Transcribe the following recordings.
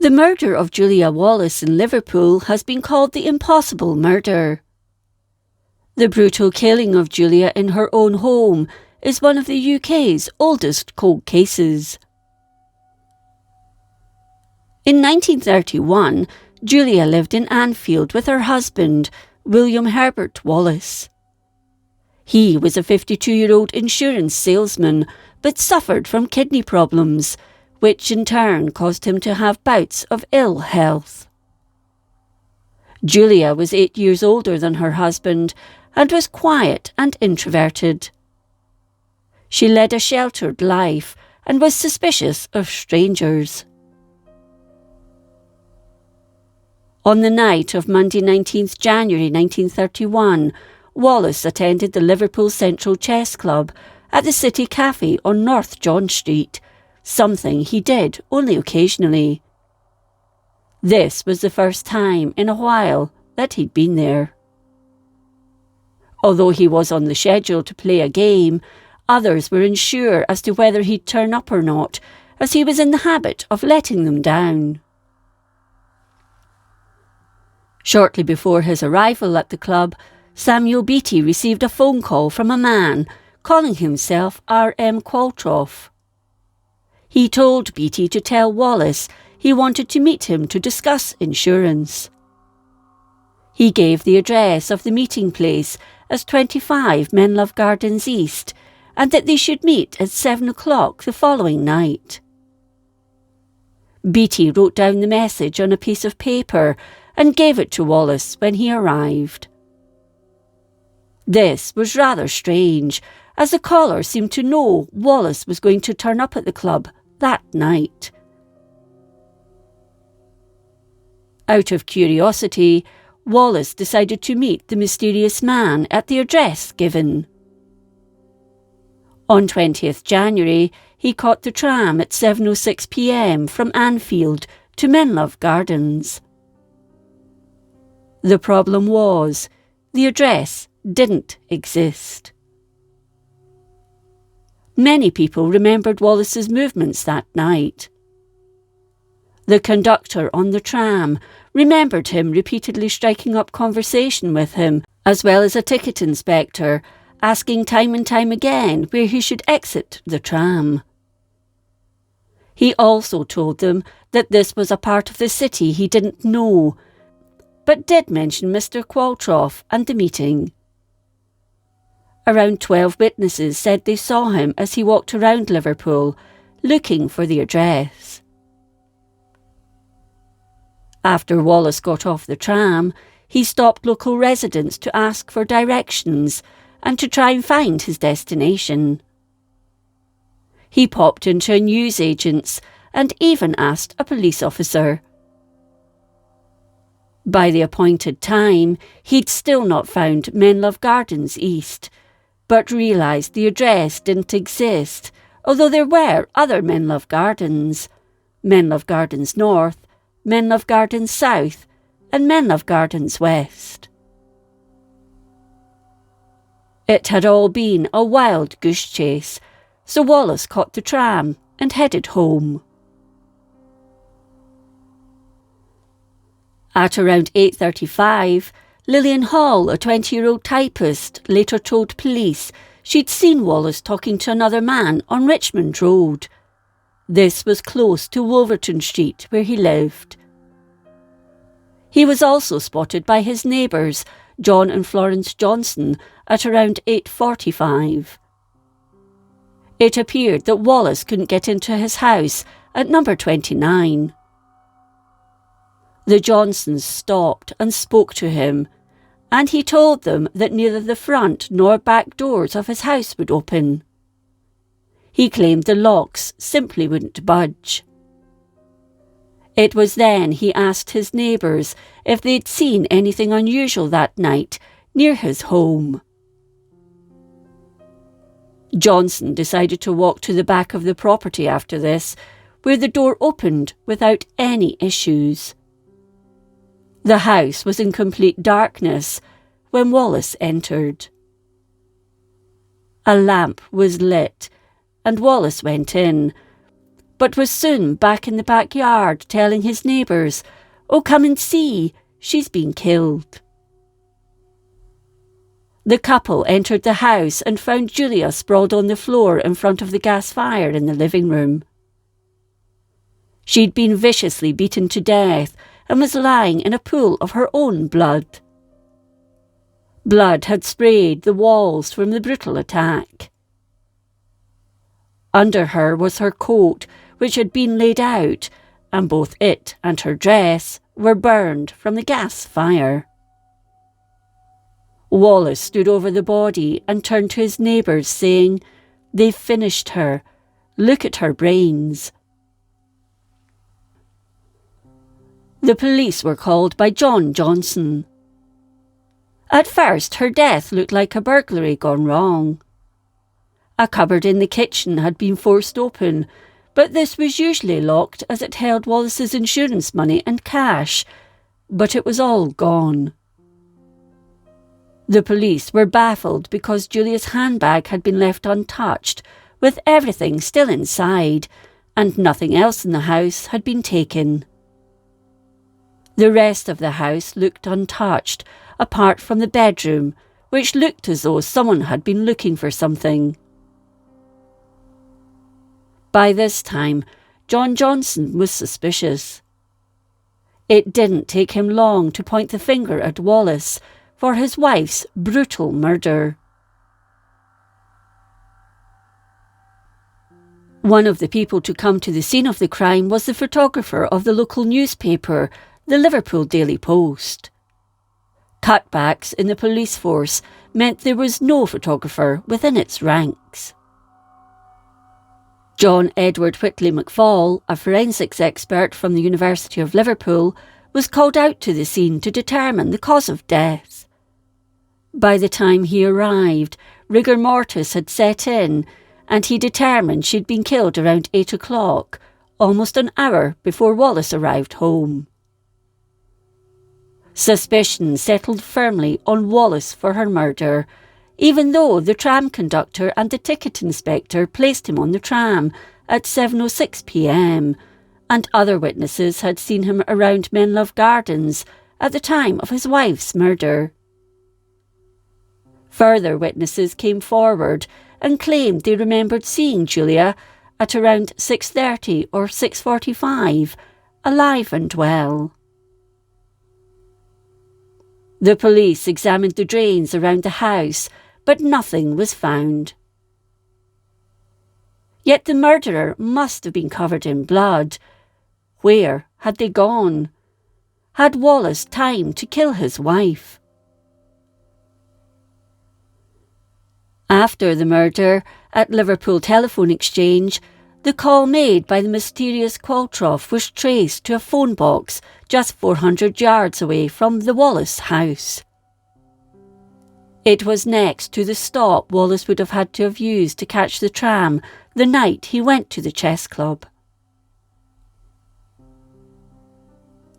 The murder of Julia Wallace in Liverpool has been called the impossible murder. The brutal killing of Julia in her own home is one of the UK's oldest cold cases. In 1931, Julia lived in Anfield with her husband, William Herbert Wallace. He was a 52-year-old insurance salesman, but suffered from kidney problems, which in turn caused him to have bouts of ill health. Julia was 8 years older than her husband and was quiet and introverted. She led a sheltered life and was suspicious of strangers. On the night of Monday 19th January 1931, Wallace attended the Liverpool Central Chess Club at the City Cafe on North John Street, something he did only occasionally. This was the first time in a while that he'd been there. Although he was on the schedule to play a game, others were unsure as to whether he'd turn up or not, as he was in the habit of letting them down. Shortly before his arrival at the club, Samuel Beattie received a phone call from a man calling himself R.M. Qualtrough. He told Beattie to tell Wallace he wanted to meet him to discuss insurance. He gave the address of the meeting place as 25 Menlove Gardens East, and that they should meet at 7 o'clock the following night. Beattie wrote down the message on a piece of paper and gave it to Wallace when he arrived. This was rather strange, as the caller seemed to know Wallace was going to turn up at the club that night. Out of curiosity, Wallace decided to meet the mysterious man at the address given. On 20th January, he caught the tram at 7:06 p.m. from Anfield to Menlove Gardens. The problem was, the address didn't exist. Many people remembered Wallace's movements that night. The conductor on the tram remembered him repeatedly striking up conversation with him, as well as a ticket inspector, asking time and time again where he should exit the tram. He also told them that this was a part of the city he didn't know, but did mention Mr. Qualtrough and the meeting. Around 12 witnesses said they saw him as he walked around Liverpool, looking for the address. After Wallace got off the tram, he stopped local residents to ask for directions and to try and find his destination. He popped into a newsagent's and even asked a police officer. By the appointed time, he'd still not found Menlove Gardens East, but realised the address didn't exist, although there were other Menlove Gardens: Menlove Gardens North, Menlove Gardens South, and Menlove Gardens West. It had all been a wild goose chase, so Wallace caught the tram and headed home. At around 8:35, Lillian Hall, a 20-year-old typist, later told police she'd seen Wallace talking to another man on Richmond Road. This was close to Wolverton Street, where he lived. He was also spotted by his neighbours, John and Florence Johnson, at around 8:45. It appeared that Wallace couldn't get into his house at number 29. The Johnsons stopped and spoke to him, and he told them that neither the front nor back doors of his house would open. He claimed the locks simply wouldn't budge. It was then he asked his neighbours if they'd seen anything unusual that night near his home. Johnson decided to walk to the back of the property after this, where the door opened without any issues. The house was in complete darkness when Wallace entered. A lamp was lit, and Wallace went in, but was soon back in the backyard telling his neighbours, "Oh, come and see, she's been killed." The couple entered the house and found Julia sprawled on the floor in front of the gas fire in the living room. She'd been viciously beaten to death and was lying in a pool of her own blood. Blood had sprayed the walls from the brutal attack. Under her was her coat, which had been laid out, and both it and her dress were burned from the gas fire. Wallace stood over the body and turned to his neighbours, saying, "They've finished her. Look at her brains." The police were called by John Johnson. At first, her death looked like a burglary gone wrong. A cupboard in the kitchen had been forced open, but this was usually locked as it held Wallace's insurance money and cash, but it was all gone. The police were baffled because Julia's handbag had been left untouched, with everything still inside, and nothing else in the house had been taken. The rest of the house looked untouched, apart from the bedroom, which looked as though someone had been looking for something. By this time, John Johnson was suspicious. It didn't take him long to point the finger at Wallace for his wife's brutal murder. One of the people to come to the scene of the crime was the photographer of the local newspaper, the Liverpool Daily Post. Cutbacks in the police force meant there was no photographer within its ranks. John Edward Whitley McFall, a forensics expert from the University of Liverpool, was called out to the scene to determine the cause of death. By the time he arrived, rigor mortis had set in, and he determined she'd been killed around 8 o'clock, almost an hour before Wallace arrived home. Suspicion settled firmly on Wallace for her murder, even though the tram conductor and the ticket inspector placed him on the tram at 7:06 p.m, and other witnesses had seen him around Menlove Gardens at the time of his wife's murder. Further witnesses came forward and claimed they remembered seeing Julia at around 6:30 or 6:45, alive and well. The police examined the drains around the house, but nothing was found. Yet the murderer must have been covered in blood. Where had they gone? Had Wallace time to kill his wife? After the murder, at Liverpool Telephone Exchange, the call made by the mysterious Qualtrough was traced to a phone box just 400 yards away from the Wallace house. It was next to the stop Wallace would have had to have used to catch the tram the night he went to the chess club.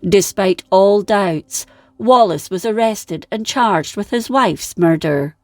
Despite all doubts, Wallace was arrested and charged with his wife's murder.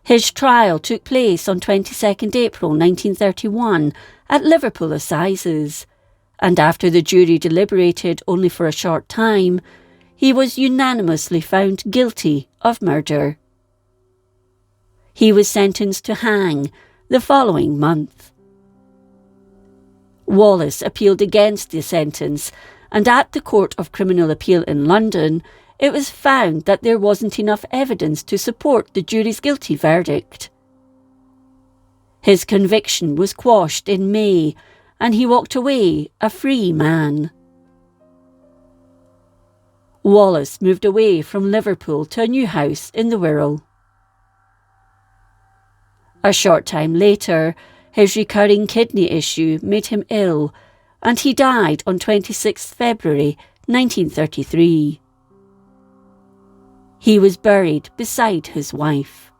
His trial took place on 22nd April 1931 at Liverpool Assizes, and after the jury deliberated only for a short time, he was unanimously found guilty of murder. He was sentenced to hang the following month. Wallace appealed against the sentence, and at the Court of Criminal Appeal in London, it was found that there wasn't enough evidence to support the jury's guilty verdict. His conviction was quashed in May, and he walked away a free man. Wallace moved away from Liverpool to a new house in the Wirral. A short time later, his recurring kidney issue made him ill, and he died on 26 February 1933. He was buried beside his wife.